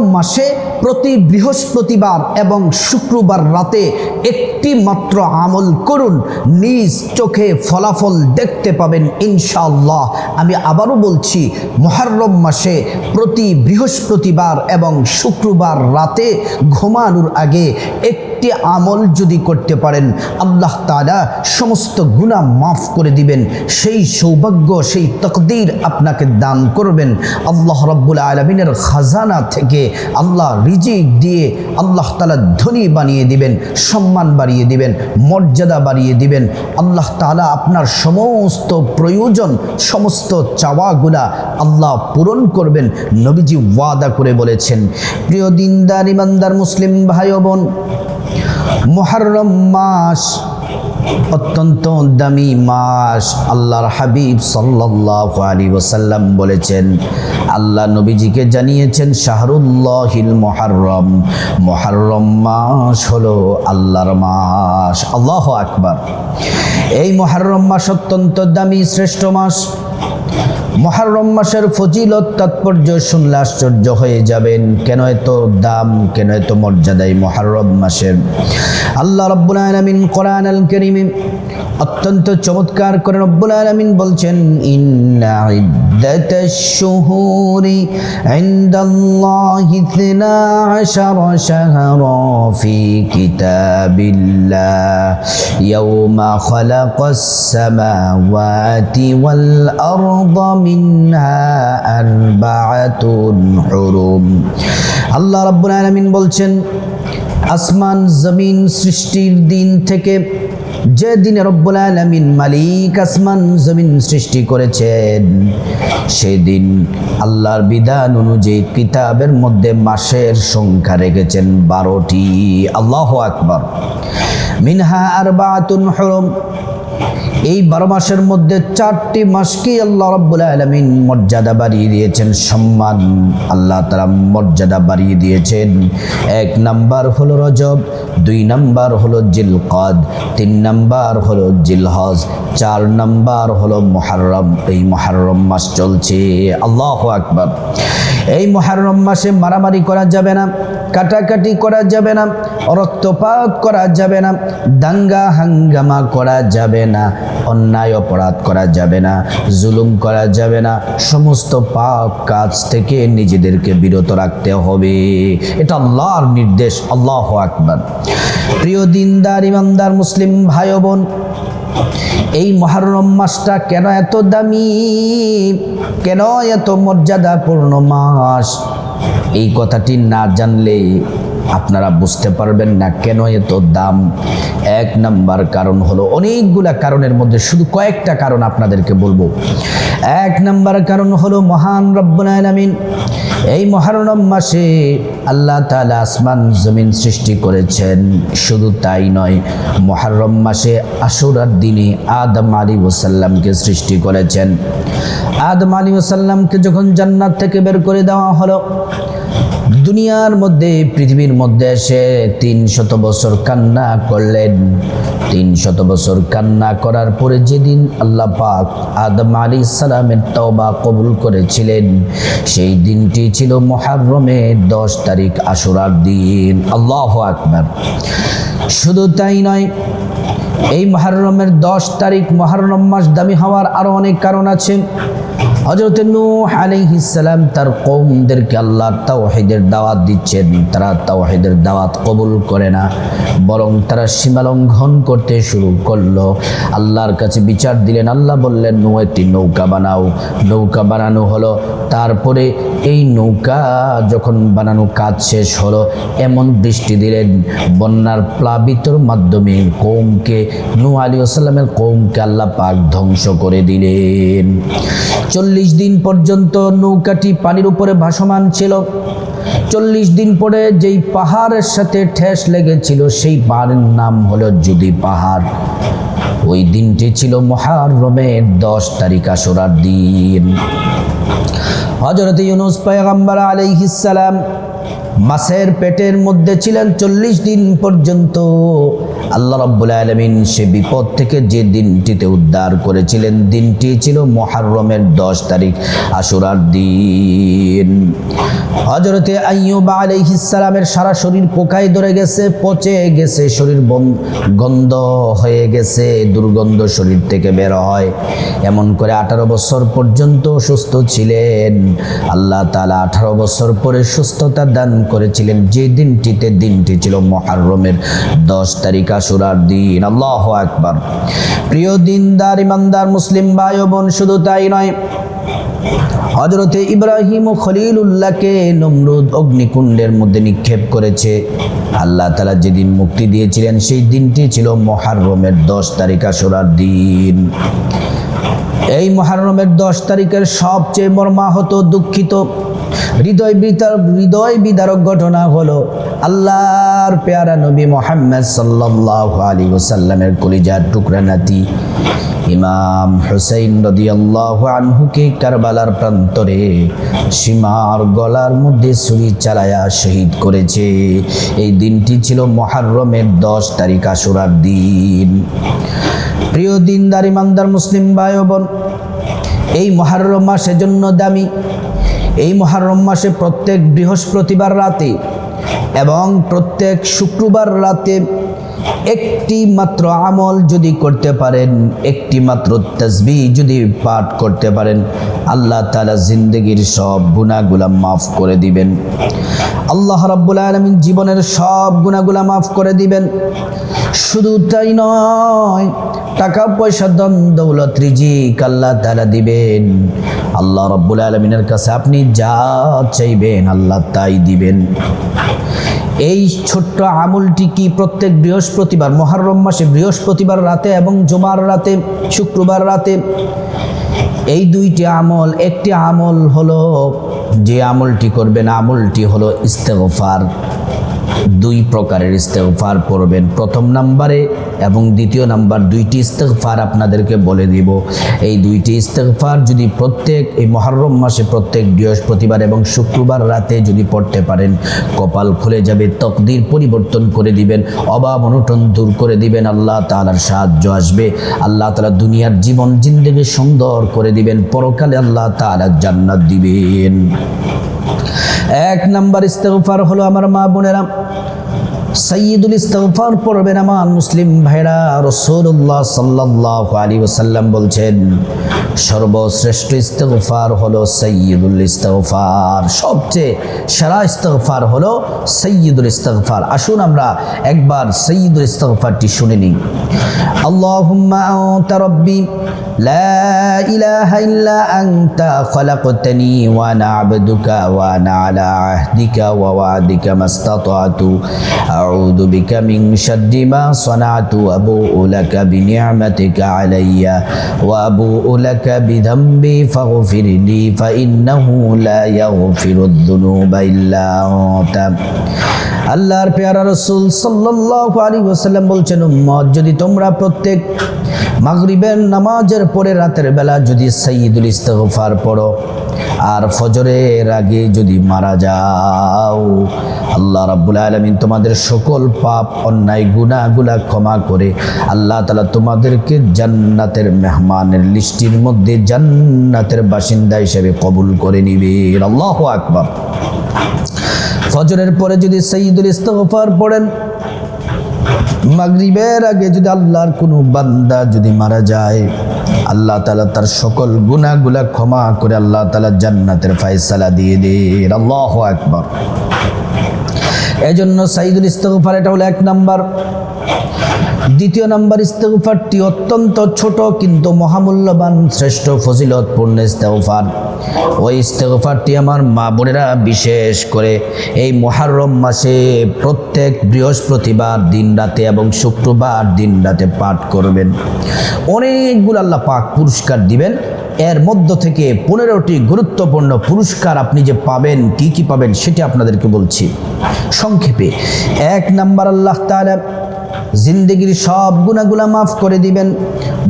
মুহররম মাসে প্রতি বৃহস্পতিবার এবং শুক্রবার রাতে একটি মাত্র আমল করুন, নিজ চোখে ফলাফল দেখতে পাবেন ইনশাআল্লাহ। আমি আবারও বলছি, মুহররম মাসে প্রতি বৃহস্পতিবার এবং শুক্রবার রাতে ঘুমানোর আগে একটি আমল যদি করতে পারেন, আল্লাহ তাআলা সমস্ত গুনাহ মাফ করে দিবেন। সেই সৌভাগ্য, সেই তাকদীর আপনাকে দান করবেন। আল্লাহ রাব্বুল আলামিনের খাজানা থেকে আল্লাহ রিজিক দিয়ে আল্লাহ তাআলা ধনী বানিয়ে দিবেন, সম্মান বাড়িয়ে দিবেন, মর্যাদা বাড়িয়ে দিবেন। আল্লাহ তাআলা আপনার সমস্ত প্রয়োজন, সমস্ত চাওয়াগুলা আল্লাহ পূরণ করবেন। নবীজি ওয়াদা করে বলেছেন। প্রিয় দিনদার ইমানদার মুসলিম ভাই ও বোন, মুহররম মাস অত্যন্ত দামি মাস। আল্লাহর হাবিব সাল্লাল্লাহু আলাইহি ওয়াসাল্লাম বলেছেন, আল্লাহ নবীজিকে জানিয়েছেন, শাহরুল্লাহিল মুহররম, মুহররম মাস হলো আল্লাহর মাস। আল্লাহু আকবার। এই মুহররম মাস অত্যন্ত দামি, শ্রেষ্ঠ মাস। মুহররম মাসের ফজিলত তাৎপর্য শুনলে আশ্চর্য হয়ে যাবেন। কেন এত দাম, কেন এত মর্যাদা এই মুহররম মাসের? আল্লাহ রাব্বুল আলামিন কোরআন আল কারীমে অত্যন্ত চমৎকার করে রব্বুল আলামিন বলছেন, ইন্না ইদ্দাতাশ শুহুরি ইনদাল্লাহি 12 শাহরা ফি কিতাবিল্লাহ ইয়াওমা খালাকাস সামাওয়াতি ওয়াল আরদা মিনহা আরবাআতুন হুরুম। আল্লাহ রাব্বুল আলামিন বলছেন, আসমান জমিন সৃষ্টির দিন থেকে, যে দিনে রব্বুল আলামিন মালিক আসমান জমিন সৃষ্টি করেছেন, সেদিন আল্লাহর বিধান অনুযায়ী কিতাবের মধ্যে মাসের সংখ্যা রেখেছেন 12টি। আল্লাহু আকবার। মিনহা আরবাআতুন হুরুম। এই 12 মাসের মধ্যে 4টি মাসকে আল্লাহ রাব্বুল আলামিন মর্যাদা বাড়িয়ে দিয়েছেন, সম্মান আল্লাহ তাআলা মর্যাদা বাড়িয়ে দিয়েছেন। 1 নাম্বার হলো রজব, 2 নাম্বার হলো জিলকদ, 3 নাম্বার হলো জিলহজ, 4 নাম্বার হলো মুহররম। এই মুহররম মাস চলছে। আল্লাহু আকবার। এই মুহররম মাসে মারামারি করা যাবে না, কাটাকাটি করা যাবে না, রক্তপাত করা যাবে না, দাঙ্গা হাঙ্গামা করা যাবে না, অন্যায় অপরাধ করা যাবে না, জুলুম করা যাবে না। সমস্ত পাপ কাজ থেকে নিজেদেরকে বিরত রাখতে হবে। এটা আল্লাহর নির্দেশ। আল্লাহু আকবার। প্রিয় দিনদার ইমানদার মুসলিম ভাই ও বোন, এই মুহররম মাসটা কেন এত দামি, কেন এত মর্যাদাপূর্ণ মাস, এই কথাটি না জানলে আপনারা বুঝতে পারবেন না কেন এত দাম। 1 নাম্বার কারণ হলো, অনেকগুলা কারণের মধ্যে শুধু কয়েকটা কারণ আপনাদেরকে বলবো। 1 নাম্বার কারণ হলো, মহান রব্বুল আলামিন এই মুহররম মাসে আল্লাহ তাআলা আসমান জমিন সৃষ্টি করেছেন। শুধু তাই নয়, মুহররম মাসে আশুরার দিনে আদম আলাইহিস সালামকে সৃষ্টি করেছেন। আদম আলাইহিস সালামকে যখন জান্নাত থেকে বের করে দেওয়া হলো, দুনিয়ার মধ্যে, পৃথিবীর মধ্যে এসে 300 বছর কান্না করলেন। 300 বছর কান্না করার পরে যেদিন আল্লাহ পাক আদম আলাইহিস সালামের তওবা কবুল করেছিলেন, সেই দিনটি ছিল মুহররমের 10 তারিখ, আশুরার দিন। আল্লাহু আকবার। শুধু তাই নয়, এই মুহররমের 10 তারিখ মুহররম মাস দামি হওয়ার আরো অনেক কারণ আছে। হযরত নূহ আলাইহিস সালাম তার কওমদেরকে আল্লাহর তাওহীদের দাওয়াত দিচ্ছেন, তারা তাওহীদের দাওয়াত কবুল করে না, বরং তারা সীমা লঙ্ঘন করতে শুরু করলো। আল্লাহর কাছে বিচার দিলেন। আল্লাহ বললেন, নূহ একটি নৌকা বানাও। নৌকা বানানো হলো। তারপরে এই নৌকা যখন বানানো কাজ শেষ হলো, এমন বৃষ্টি দিলেন, বন্যার প্লাবিতর মাধ্যমে কওমকে, নূহ আলাইহিস সালামের কওমকে আল্লাহ পাক ধ্বংস করে দিলেন। 40 দিন পর্যন্ত নৌকাটি পানির উপরে ভাসমান ছিল। 40 দিন পরে যেই পাহাড়ের সাথে ঠেস লেগেছিল, সেই পাহাড়ের নাম হলো জুদি পাহাড়। ওই দিনটি ছিল মুহররমের 10 তারিখ, আশুরার দিন। হযরত ইউনূস পয়গম্বর আলাইহিস সালাম মাছের পেটের মধ্যে ছিলেন 40 দিন পর্যন্ত। আল্লাহ রাব্বুল আলামিন সে বিপদ থেকে যে দিনটিতে উদ্ধার করেছিলেন, দিনটি ছিল মুহররমের 10 তারিখ, আশুরার দিন। হযরতে আইয়ুব আলাইহিস সালামের সারা শরীর পোকায় ধরে গেছে, পচে গেছে, শরীর গন্ধ হয়ে গেছে, দুর্গন্ধ শরীর থেকে বের হয়। এমন করে 18 বছর পর্যন্ত সুস্থ ছিলেন। আল্লাহ তাআলা 18 বছর পরে সুস্থতা দান করেছিলেন, যে দিনটিতে, দিনটি ছিল মুহররমের 10 তারিখ, আশুরার দিন। আল্লাহু আকবার। প্রিয় দিনদার ইমানদার মুসলিম ভাই ও বোন, শুধু তাই নয়, হযরতে ইব্রাহিম ও খলিলুল্লাহকে নমরুদ অগ্নিকুণ্ডের মধ্যে নিক্ষেপ করেছে। আল্লাহ তাআলা যেদিন মুক্তি দিয়েছিলেন সেই দিনটি ছিল মুহররমের 10 তারিখ, আশুরার দিন। এই মুহররমের 10 তারিখের সবচেয়ে মর্মাহত, দুঃখিত, হৃদয় বিদারক ঘটনা হলো আল্লাহর পেয়ারা নবী মুহাম্মদ সাল্লাল্লাহু আলাইহি ওয়াসাল্লামের কলিজার টুকরা নাতি ইমাম হুসাইন রাদিয়াল্লাহু আনহুকে কারবালার প্রান্তরে সীমার গলার মধ্যে ছুরি চালায়া শহীদ করেছে। এই দিনটি ছিল মুহররমের 10 তারিখ, আশুরার দিন। প্রিয় দিনদার ইমানদার মুসলিম ভাই ও বোন, এই মুহররম মাস এজন্য দামি। এই মুহররম মাসে প্রত্যেক বৃহস্পতিবার রাতে এবং প্রত্যেক শুক্রবার রাতে একটি মাত্র আমল যদি করতে পারেন, একটি মাত্র তাসবিহ যদি পাঠ করতে পারেন, আল্লাহ তাআলা জিন্দেগির সব গুনাহগুলো মাফ করে দিবেন। আল্লাহ রাব্বুল আলামিন জীবনের সব গুনাহগুলো মাফ করে দিবেন। শুধু তাই নয়, টাকা পয়সা, ধন দৌলত, রিজিক আল্লাহ তাআলা দিবেন। আল্লাহ রাব্বুল আলামিনের কাছে আপনি যা চাইবেন আল্লাহ তাই দিবেন। এই ছোট্ট আমলটি কি? প্রত্যেক বৃহস্পতিবার, মুহররম মাসে বৃহস্পতিবার রাতে এবং জুমার রাতে, শুক্রবার রাতে, এই দুইটি আমল। একটি আমল হলো, যে আমলটি করবেন, আমলটি হলো ইস্তেগফার। 2 প্রকারের ইস্তেগফার পড়বেন। প্রথম নাম্বারে এবং দ্বিতীয় নাম্বার, 2টি ইস্তেগফার আপনাদেরকে বলে দিব। এই 2টি ইস্তেগফার যদি প্রত্যেক এই মুহররম মাসে প্রত্যেক বৃহস্পতিবার এবং শুক্রবার রাতে যদি পড়তে পারেন, কপাল খুলে যাবে, তকদির পরিবর্তন করে দিবেন, অভাব অনটন দূর করে দিবেন, আল্লাহ তাআলার সাহায্য আসবে। আল্লাহ তাআলা দুনিয়ার জীবন জিন্দেগি সুন্দর করে দিবেন, পরকালে আল্লাহ তাআলা জান্নাত দিবেন। 1 নাম্বার ইস্তেগফার হলো, আমার মা বোনেরা, সাইয়্যিদুল ইস্তেগফার পড়বেন আমার মুসলিম ভাইরা। রাসূলুল্লাহ সাল্লাল্লাহু আলাইহি ওয়াসাল্লাম বলছেন, সর্বশ্রেষ্ঠ ইস্তেগফার হলো সাইয়্যিদুল ইস্তেগফার। সবচেয়ে সেরা ইস্তেগফার হলো সাইয়্যিদুল ইস্তেগফার। আসুন আমরা একবার সাইয়্যিদুল ইস্তেগফারটি শুনে নিই। আল্লাহুম্মা আনতা রাব্বি লা ইলাহা ইল্লা আনতা খলাকতানি ওয়া আনা আবদুকা ওয়া আনা আলা আহদিকা ওয়া ওয়া'দিকা মাস্তাতা'তু আউযু বিকা মিন শাররি মা সানা'তু আবু'ু লাকা বিনি'মাতিকা আলাইয়া ওয়া আবু'ু লাকা বিযামবি ফাগফিরলি ফাইন্নাহু লা ইয়াগফিরুয যুনুবা ইল্লা আনতা। আল্লাহর পেয়ারা রাসূল সাল্লাল্লাহু আলাইহি ওয়াসাল্লাম বলছেন, উম্মত, যদি তোমরা প্রত্যেক মাগরিবের নামাজের পরে রাতের বেলা যদি সাইয়্যিদুল ইস্তেগফার পড়ো আর ফজরের আগে যদি মারা যাও, আল্লাহ রাব্বুল আলামিন তোমাদের সকল পাপ, অন্যায়, গুনাহগুলা ক্ষমা করে আল্লাহ তাআলা তোমাদেরকে জান্নাতের মেহমানের লিস্টির মধ্যে জান্নাতের বাসিন্দা হিসেবে কবুল করে নিবেন। আল্লাহু আকবার। ফজরের পরে যদি সাইয়্যিদুল ইস্তেগফার পড়েন, মাগরিবের আগে যদি আল্লাহর কোনো বান্দা যদি মারা যায়, আল্লাহ তাআলা তার সকল গুনাহগুলা ক্ষমা করে আল্লাহ তাআলা জান্নাতের ফয়সালা দিয়ে দেন। আল্লাহু আকবার। এজন্য সাইয়্যিদুল ইস্তেগফার, এটা হলো 1 নাম্বার। দ্বিতীয় নাম্বার ইস্তেগফারটি অত্যন্ত ছোট কিন্তু মহামূল্যবান, শ্রেষ্ঠ, ফজিলতপূর্ণ ইস্তেগফার। ওই ইস্তেগফারটি আমার মা বোনেরা বিশেষ করে এই মুহররম মাসে প্রত্যেক বৃহস্পতিবার দিন রাতে এবং শুক্রবার দিন রাতে পাঠ করবেন। অনেকগুলো আল্লাহ পাক পুরস্কার দিবেন। এর মধ্য থেকে 15টি গুরুত্বপূর্ণ পুরস্কার আপনি যে পাবেন, কি কি পাবেন সেটা আপনাদেরকে বলছি সংক্ষেপে। 1 নাম্বার, আল্লাহ তাআলা জিন্দেগির সব গুনাহগুলা মাফ করে দিবেন।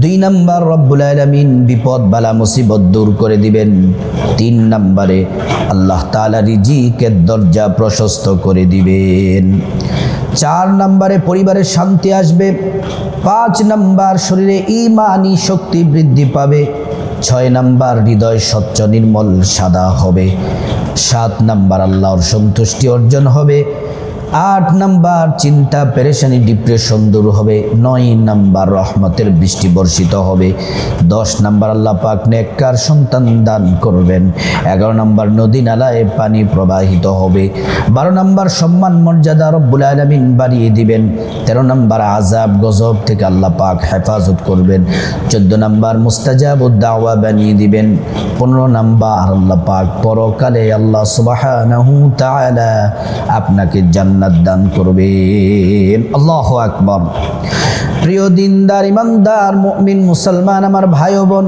2 নাম্বার, রব্বুল আলামিন বিপদ বালা মুসিবত দূর করে দিবেন। 3 নাম্বারে আল্লাহ তাআলা রিজিকের দরজা প্রশস্ত করে দিবেন। 4 নম্বরে পরিবারের শান্তি আসবে। 5 নম্বর শরীরে ঈমানি শক্তি বৃদ্ধি পাবে। 6 নম্বর হৃদয় স্বচ্ছ নির্মল সাদা হবে। 7 নম্বর আল্লাহর সন্তুষ্টি অর্জন হবে। 8 নম্বর চিন্তা পেরেশানি ডিপ্রেশন দূর হবে। 9 নম্বর রহমতের বৃষ্টি বর্ষিত হবে। 10 নম্বর আল্লাহ পাক নেককার সন্তান দান করবেন। 11 নম্বর নদী নালায় পানি প্রবাহিত হবে। 12 নম্বর সম্মান মর্যাদা রব্বুল আলামিন বাড়িয়ে দিবেন। 13 নম্বর আযাব গজব থেকে আল্লাহ পাক হেফাজত করবেন। 14 নম্বর মুস্তাজাবুদ দাওয়া বানিয়ে দিবেন। 15 নম্বর আল্লাহ পাক পরকালে আল্লাহ সুবহানাহু তাআলা আপনাকে জান্নাত দান করবেন। আল্লাহু আকবার। প্রিয় দিনদার ইমানদার মুমিন মুসলমান আমার ভাই ও বোন,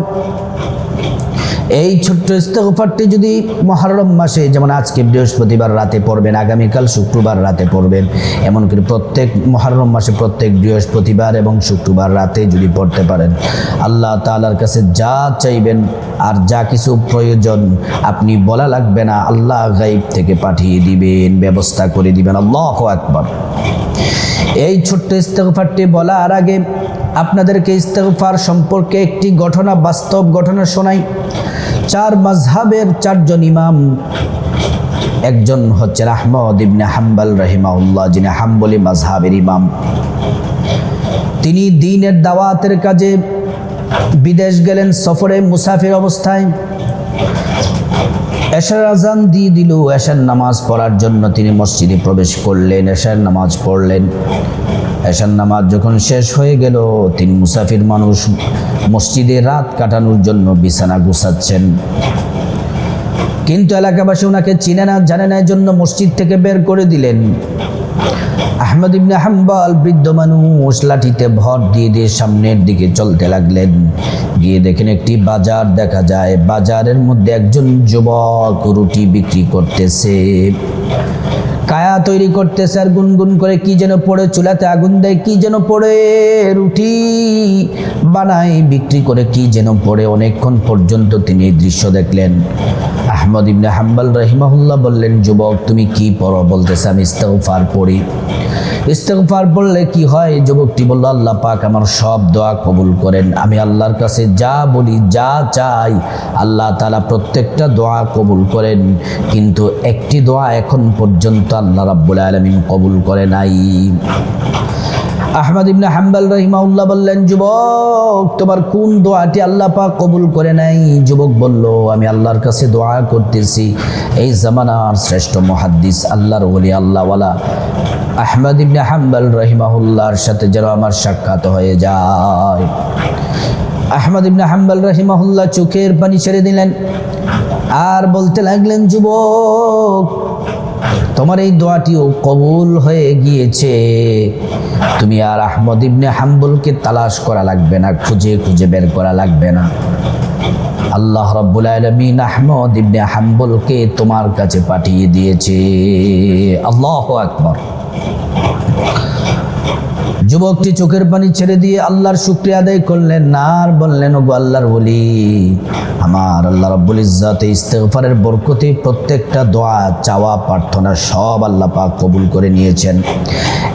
এই ছোট্ট ইস্তেগফারটি যদি মুহররম মাসে, যেমন আজকে বৃহস্পতিবার রাতে পড়বেন, আগামীকাল শুক্রবার রাতে পড়বেন, এমনকি প্রত্যেক মুহররম মাসে প্রত্যেক বৃহস্পতিবার এবং শুক্রবার রাতে যদি পড়তে পারেন, আল্লাহ তাআলার কাছে যা চাইবেন আর যা কিছু প্রয়োজন আপনি বলা লাগবে না, আল্লাহ গায়ব থেকে পাঠিয়ে দিবেন, ব্যবস্থা করে দিবেন। আল্লাহু আকবার। এই ছোট্ট ইস্তেগফারটি বলার আগে আপনাদেরকে ইস্তেগফার সম্পর্কে একটি ঘটনা, বাস্তব ঘটনা শোনাই। 4 মাযহাবের 4 জন ইমাম, একজন হচ্ছেন আহমদ ইবনে হাম্বল রাহিমাহুল্লাহ, যিনি হাম্বলি মাযহাবের ইমাম। তিনি দ্বীনের দাওয়াতের কাজে বিদেশ গেলেন সফরে, মুসাফির অবস্থায়। এশার আজান দিয়ে দিল। এশার নামাজ পড়ার জন্য তিনি মসজিদে প্রবেশ করলেন, এশার নামাজ পড়লেন। এশার নামাজ যখন শেষ হয়ে গেল, তিনি মুসাফির মানুষ, মসজিদে রাত কাটানোর জন্য বিছানা গুছাচ্ছেন। কিন্তু এলাকাবাসী ওনাকে চিনে না, জানে না, জন্য মসজিদ থেকে বের করে দিলেন। আহমদ ইবনে হাম্বল বৃদ্ধ মানুষ লাঠিতে ভর দিয়ে দিয়ে সামনের দিকে চলতে লাগলেন। গিয়ে দেখেন একটি বাজার দেখা যায়। বাজারের মধ্যে একজন যুবক রুটি বিক্রি করতেছে, কায়া তৈরি করতেছে, আর গুনগুন করে কি যেন পড়ে, চুলাতে আগুন দেয়, কি যেন পড়ে, রুটি বানায়, বিক্রি করে কি যেন পড়ে। অনেকক্ষণ পর্যন্ত তিনি এই দৃশ্য দেখলেন। আহমদ ইবনে হাম্বল রাহিমাহুল্লাহ বললেন, যুবক তুমি কি পড়ো? বলতেছে আমি ইস্তেগফার পড়ি। ইস্তেগফার পড়লে কি হয়? যুবকটি বলল, আল্লাহ পাক আমার সব দোয়া কবুল করেন। আমি আল্লাহর কাছে যা বলি, যা চাই, আল্লাহ তাআলা প্রত্যেকটা দোয়া কবুল করেন, কিন্তু একটি দোয়া এখন পর্যন্ত আল্লাহ রাব্বুল আলামিন কবুল করে নাই। আহমদ ইবনে হাম্বল রাহিমাহুল্লাহ বললেন, যুবক তোমার কোন দোয়াটি আল্লাহ পাক কবুল করে নাই? যুবক বলল, আমি আল্লাহর কাছে দোয়া করতেছি এই জামানার শ্রেষ্ঠ মুহাদ্দিস, আল্লাহর ওলি, আল্লাহওয়ালা আহমদ ইবনে হাম্বল রাহিমাহুল্লাহর সাথে যেন আমার সাক্ষাৎ হয়ে যায়। আহমদ ইবনে হাম্বল রাহিমাহুল্লাহ চোখের পানি ছেড়ে দিলেন আর বলতে লাগলেন, যুবক তোমার এই দোয়াটিও কবুল হয়ে গিয়েছে। তুমি আর আহমদ ইবনে হাম্বলকে তালাশ করা লাগবে না, খুঁজে খুঁজে বের করা লাগবে না। আল্লাহ রাব্বুল আলামিন আহমদ ইবনে হাম্বলকে তোমার কাছে পাঠিয়ে দিয়েছে। আল্লাহু আকবার। যুবকটি চোখের পানি ছেড়ে দিয়ে আল্লাহর শুকরিয়া আদায় করলেন, আর বললেন, ওগো আল্লাহর ওলি, আমার আল্লাহ রাব্বুল ইজ্জত ইস্তেগফারের বরকতে প্রত্যেকটা দোয়া, চাওয়া, প্রার্থনা সব আল্লাহ পাক কবুল করে নিয়েছেন।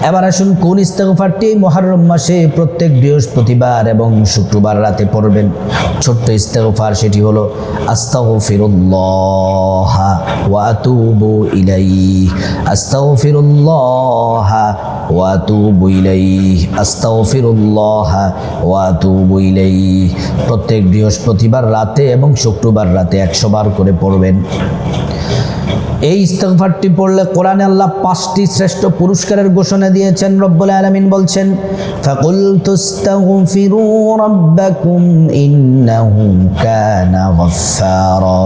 এবার আসুন কোন ইস্তেগফারটি মুহররম মাসে প্রত্যেক বৃহস্পতিবার এবং শুক্রবার রাতে পড়বেন। ছোট্ট ইস্তেগফার, সেটি হলো আস্তাগফিরুল্লাহ ওয়া আতুবু ইলাইহি, আস্তাগফিরুল্লাহ ওয়া আতুবু ইলাইহি, আস্তাগফিরুল্লাহ ওয়া আতুবু ইলাইহি। প্রত্যেক বৃহস্পতিবার রাতে এবং শুক্রবার রাতে 100 বার করে পড়বেন। এই ইস্তেগফারটি পড়লে কোরআনে আল্লাহ 5টি শ্রেষ্ঠ পুরস্কারের ঘোষণা দিয়েছেন। রব্বুল আলামিন বলছেন, ফাকুলতু আস্তাগফিরু রাব্বাকুম ইন্নাহু কানা গাফফারা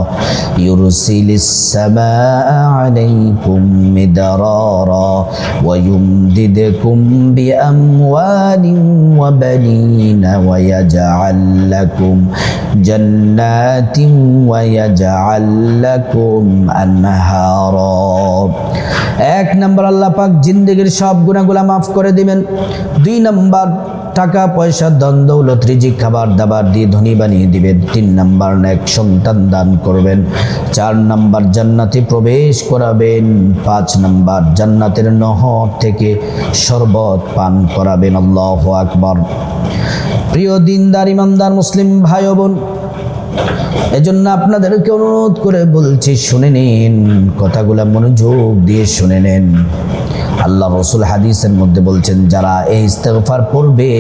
ইউরসিলিস সামাআ আলাইকুম মিদরারা ওয়া ইউমদিদকুম বিআমওয়ালিন ওয়া বানিনা ওয়া ইয়াজআল লাকুম জান্নাতিন ওয়া ইয়াজআল লাকুম আনহারা। 1 নম্বর আল্লাহ পাক জিন্দেগির সব গুনাহগুলো মাফ করে দিবেন। 2 নম্বর টাকা পয়সা ধন দৌলত রিজিক খাবার দাবার দিয়ে ধনী বানিয়ে দিবেন। 3 নাম্বার নেক সন্তান দান করবেন। 4 নাম্বার জান্নাতে প্রবেশ করাবেন। 5 নাম্বার জান্নাতের নহর থেকে শরবত পান করাবেন। আল্লাহু আকবার। প্রিয় দিনদার ইমানদার মুসলিম ভাই ও বোন, এজন্য আপনাদেরকে অনুরোধ করে বলছি, শুনে নিন, কথাগুলো মনোযোগ দিয়ে শুনে নেন। আল্লাহ রসুল হাদিসের মধ্যে বলছেন, যারা এই ইস্তিগফার পড়বে,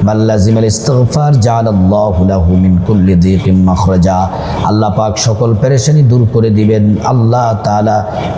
মাল্লাজিমাল ইস্তিগফার জাআলাল্লাহু লাহু মিন কুল্লি যিকিম মাখরাজা, আল্লাহ পাক সকল পেরেশানি দূর করে দিবেন। আল্লাহ তাআলা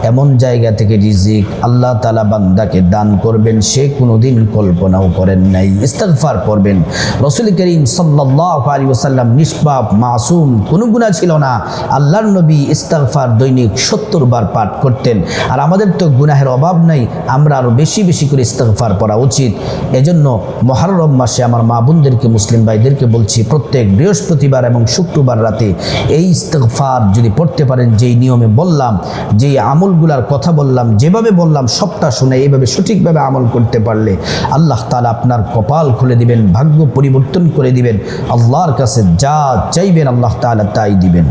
এমন জায়গা থেকে রিজিক আল্লাহ তাআলা বান্দাকে দান করবেন সে কোনোদিন কল্পনাও করেন নাই। ইস্তিগফার পড়বেন। রাসূল করিম সাল্লাল্লাহু আলাইহি ওয়াসাল্লাম নিষ্পাপ মাসুম, কোনো গুনাহ ছিল না। আল্লাহর নবী ইস্তিগফার দৈনিক 70 বার পাঠ করতেন। আর আমাদের তো গুনাহের অভাব নাই, আমরা আরো বেশি বেশি করে ইস্তিগফার পড়া উচিত। এজন্য মুহররম মাসে আমার মা বোনদেরকে, মুসলিম ভাইদেরকে বলছি, প্রত্যেক বৃহস্পতিবার এবং শুক্রবার রাতে এই ইস্তিগফার যদি পড়তে পারেন, যেই নিয়মে বললাম, যেই আমলগুলার কথা বললাম, যেভাবে বললাম সবটা শুনে এইভাবে সঠিকভাবে আমল করতে পারলে আল্লাহ তাআলা আপনার কপাল খুলে দিবেন, ভাগ্য পরিবর্তন করে দিবেন। আল্লাহর কাছে যা চাইবেন আল্লাহ তাআলা তাই দিবেন।